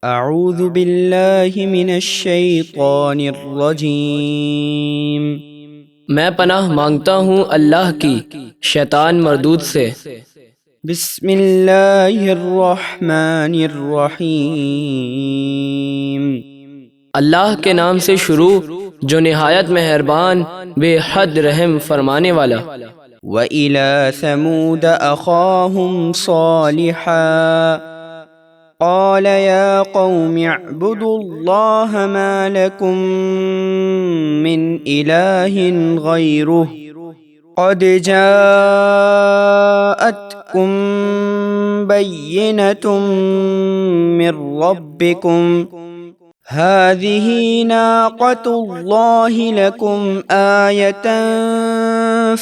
اعوذ باللہ من الشیطان الرجیم۔ میں پناہ مانگتا ہوں اللہ کی شیطان مردود سے۔ بسم اللہ الرحمن الرحیم۔ اللہ کے نام سے شروع جو نہایت مہربان بے حد رحم فرمانے والا۔ وَإِلَى ثَمُودَ أَخَاهُمْ صَالِحًا قال يا قوم اعبدوا الله ما لكم من إله غيره قد جاءتكم بينة من ربكم هذه ناقة الله لكم آية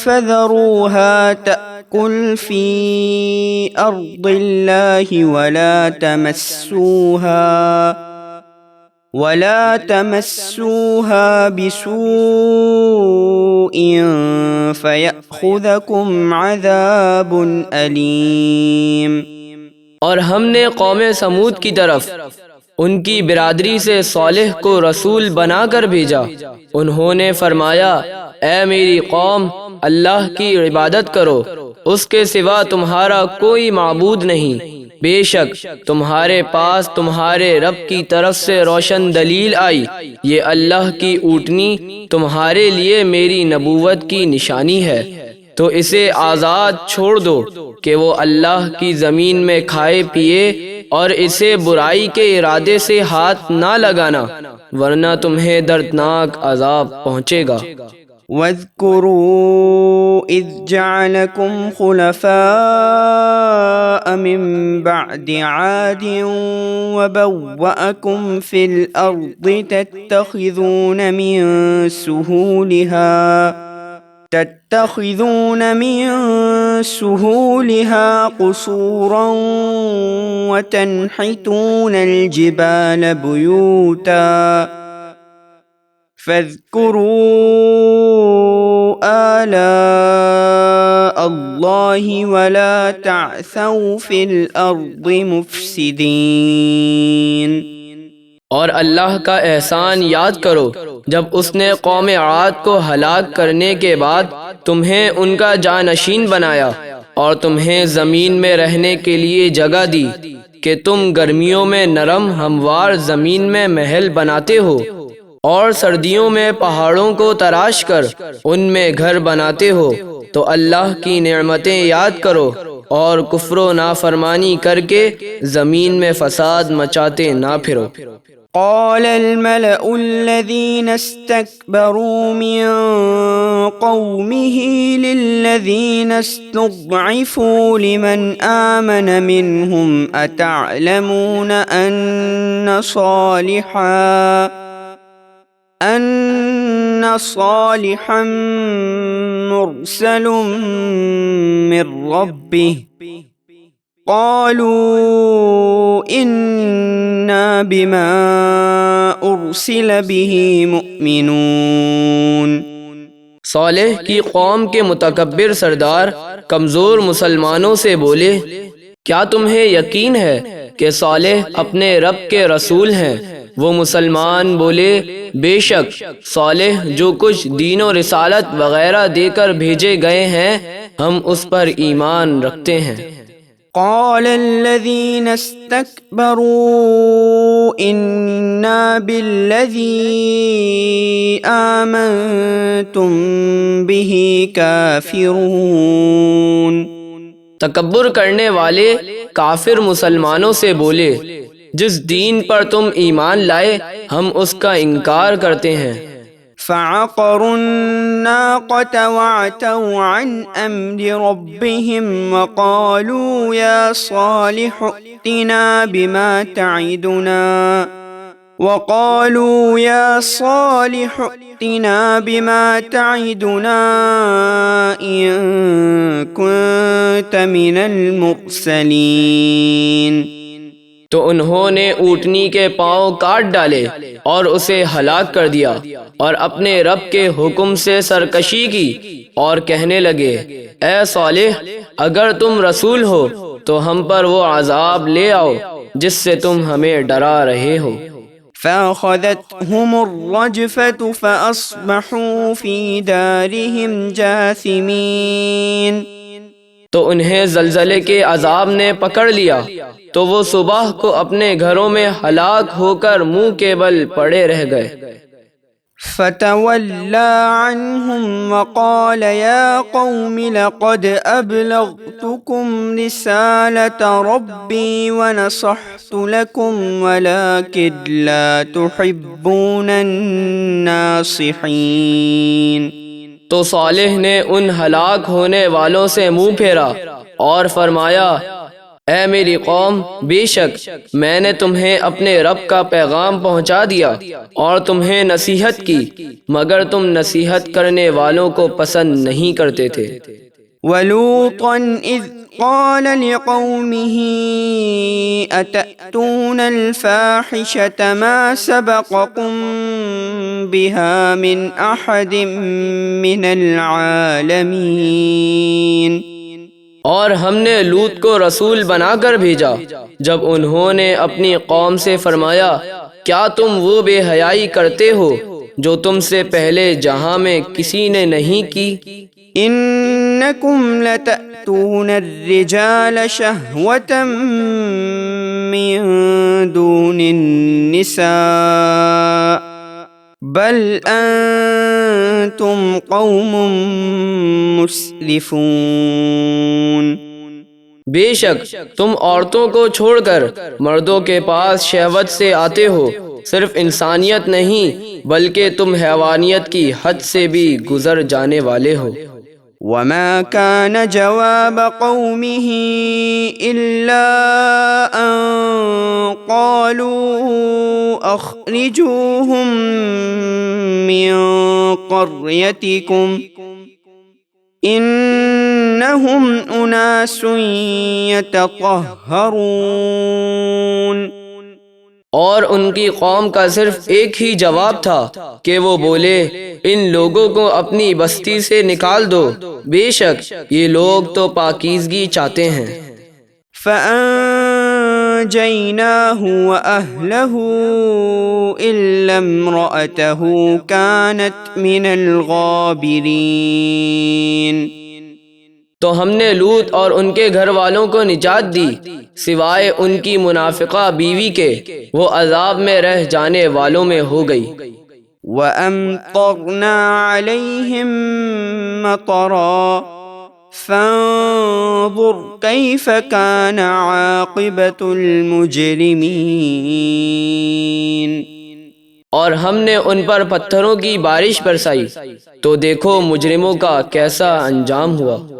فذروها تأكل في أرض الله ولا تمسوها بسوء فيأخذكم عذاب أليم۔ اور ہم نے قوم سمود کی طرف ان کی برادری سے صالح کو رسول بنا کر بھیجا۔ انہوں نے فرمایا اے میری قوم، اللہ کی عبادت کرو، اس کے سوا تمہارا کوئی معبود نہیں۔ بے شک تمہارے پاس تمہارے رب کی طرف سے روشن دلیل آئی، یہ اللہ کی اونٹنی تمہارے لیے میری نبوت کی نشانی ہے، تو اسے آزاد چھوڑ دو کہ وہ اللہ کی زمین میں کھائے پیے، اور اسے برائی کے ارادے سے ہاتھ نہ لگانا ورنہ تمہیں دردناک عذاب پہنچے گا۔ وَاذْكُرُوا إِذْ جَعَلَكُمْ خُلَفَاءَ مِنْ بَعْدِ عَادٍ وَبَوَّأَكُمْ فِي الْأَرْضِ تتخذون من سهولها قصورا وتنحتون الجبال بيوتا فاذكروا آلاء الله ولا تعثوا في الأرض مفسدين۔ اور اللہ کا احسان یاد کرو جب اس نے قوم عاد کو ہلاک کرنے کے بعد تمہیں ان کا جانشین بنایا اور تمہیں زمین میں رہنے کے لیے جگہ دی کہ تم گرمیوں میں نرم ہموار زمین میں محل بناتے ہو اور سردیوں میں پہاڑوں کو تراش کر ان میں گھر بناتے ہو، تو اللہ کی نعمتیں یاد کرو اور کفر و نافرمانی کر کے زمین میں فساد مچاتے نہ پھرو۔ قال الملأ الذين استكبروا من قومه للذين استضعفوا لمن آمن منهم أتعلمون أن صالحا مرسل من ربه قالوا إنا بما أرسل به مؤمنون۔ صالح کی قوم کے متکبر سردار کمزور مسلمانوں سے بولے کیا تمہیں یقین ہے کہ صالح اپنے رب کے رسول ہیں؟ وہ مسلمان بولے بے شک صالح جو کچھ دین و رسالت وغیرہ دے کر بھیجے گئے ہیں ہم اس پر ایمان رکھتے ہیں۔ قال الذين استكبروا إنا بالذي آمنتم به كافرون۔ تکبر کرنے والے کافر مسلمانوں سے بولے جس دین پر تم ایمان لائے ہم اس کا انکار کرتے ہیں۔ فعقروا الناقة وعتوا عن أمر ربهم وقالوا يا صالح ائتنا بما تعدنا إن كنت من المرسلين۔ تو انہوں نے اونٹنی کے پاؤں کاٹ ڈالے اور اسے ہلاک کر دیا اور اپنے رب کے حکم سے سرکشی کی اور کہنے لگے اے صالح اگر تم رسول ہو تو ہم پر وہ عذاب لے آؤ جس سے تم ہمیں ڈرا رہے ہو۔ فأخذتهم الرجفة فأصبحوا في دارهم جاثمين۔ تو انہیں زلزلے کے عذاب نے پکڑ لیا تو وہ صبح کو اپنے گھروں میں ہلاک ہو کر منہ کے بل پڑے رہ گئے۔ فتولى عنهم وقال يا قوم لقد أبلغتكم رسالة ربي ونصحت لكم ولكن لا تحبون الناصحين۔ تو صالح نے ان ہلاک ہونے والوں سے منہ پھیرا اور فرمایا اے میری قوم، بے شک میں نے تمہیں اپنے رب کا پیغام پہنچا دیا اور تمہیں نصیحت کی، مگر تم نصیحت کرنے والوں کو پسند نہیں کرتے تھے۔ وَلُوطًا إِذْ قَالَ لِقَوْمِهِ أَتَأْتُونَ الْفَاحِشَةَ مَا سَبَقَكُم بِهَا مِنْ أَحَدٍ مِّنَ الْعَالَمِينَ۔ اور ہم نے لوط کو رسول بنا کر بھیجا جب انہوں نے اپنی قوم سے فرمایا کیا تم وہ بے حیائی کرتے ہو جو تم سے پہلے جہاں میں کسی نے نہیں کی؟ انکم لتأتون الرجال شہوة من دون النساء بل انتم قوم مسرفون۔ بے شک تم عورتوں کو چھوڑ کر مردوں کے پاس شہوت سے آتے ہو، صرف انسانیت نہیں بلکہ تم حیوانیت کی حد سے بھی گزر جانے والے ہو۔ وما كان جواب قومه إلا أن قالوا أخرجوهم من قريتكم إنهم أناس يتطهرون۔ اور ان کی قوم کا صرف ایک ہی جواب تھا کہ وہ بولے ان لوگوں کو اپنی بستی سے نکال دو، بے شک یہ لوگ تو پاکیزگی چاہتے ہیں۔ فَأَنجَيْنَاهُ وَأَهْلَهُ إِلَّا امْرَأَتَهُ كَانَتْ مِنَ الْغَابِرِينَ۔ تو ہم نے لوط اور ان کے گھر والوں کو نجات دی سوائے ان کی منافقہ بیوی کے، وہ عذاب میں رہ جانے والوں میں ہو گئی۔ وَأَمْطَرْنَا عَلَيْهِمْ مَطَرًا فَانظُرْ كَيْفَ كَانَ عَاقِبَةُ الْمُجْرِمِينَ۔ اور ہم نے ان پر پتھروں کی بارش برسائی تو دیکھو مجرموں کا کیسا انجام ہوا۔